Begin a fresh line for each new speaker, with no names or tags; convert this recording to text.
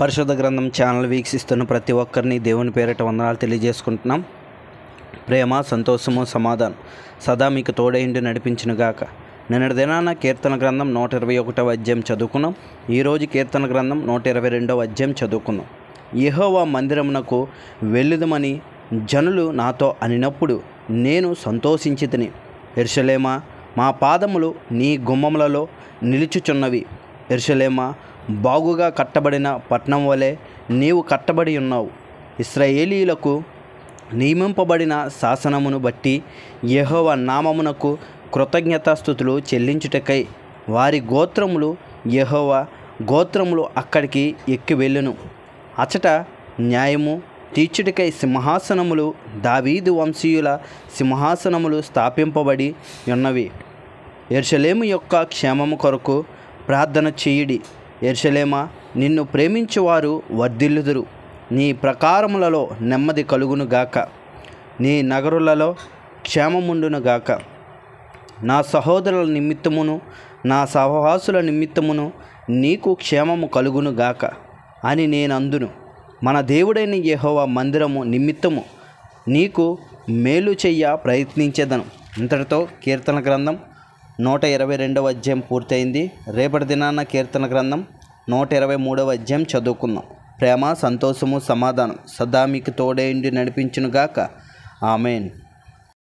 పరిశుద్ధ గ్రంథం ఛానల్ వీక్షిస్తున్న ప్రతి ఒక్కరిని దేవుని పేరిట వందనాలు తెలియజేసుకుంటున్నాం. ప్రేమ, సంతోషము, సమాధానం సదా మీకు తోడైండి నడిపించునుగాక. నిన్నటి దినాన కీర్తన గ్రంథం 121వ అధ్యాయం చదువుకున్నాం. ఈరోజు కీర్తన గ్రంథం 122వ అధ్యాయం చదువుకున్నాం. యెహోవా మందిరమునకు వెళ్ళుదమని జనులు నాతో అనినప్పుడు నేను సంతోషించితిని. యెరూషలేమా, మా పాదములు నీ గుమ్మములలో నిలుచుచున్నవి. యెరూషలేమా, బాగుగా కట్టబడిన పట్టణం వలె నీవు కట్టబడి ఉన్నావు. ఇశ్రాయేలీయులకు నియమింపబడిన శాసనమును బట్టి యెహోవా నామమునకు కృతజ్ఞతాస్తుతులు చెల్లించుటకై వారి గోత్రములు, యెహోవా గోత్రములు అక్కడికి ఎక్కి వెళ్ళును. అచట న్యాయము తీర్చుటకై సింహాసనములు, దావీదు వంశీయుల సింహాసనములు స్థాపింపబడి ఉన్నవి. యెరూషలేము యొక్క క్షేమము కొరకు ప్రార్థన చేయుడి. యెరూషలేమా, నిన్ను ప్రేమించువారు వర్ధిల్లుదురు. నీ ప్రకారములలో నెమ్మది కలుగునుగాక. నీ నగరులలో క్షేమముండునుగాక. నా సహోదరుల నిమిత్తమును నా సహవాసుల నిమిత్తమును నీకు క్షేమము కలుగునుగాక అని నేనందును. మన దేవుడైన యెహోవా మందిరము నిమిత్తము నీకు మేలు చెయ్య ప్రయత్నించేదను. ఇంతటితో కీర్తన గ్రంథం 122వ అధ్యాయం పూర్తయింది. రేపటి దినాన కీర్తన గ్రంథం 123వ అధ్యాయం చదువుకుందాం. ప్రేమ, సంతోషము, సమాధానం సదా మీకు తోడేండి నడిపించునుగాక. ఆమెన్.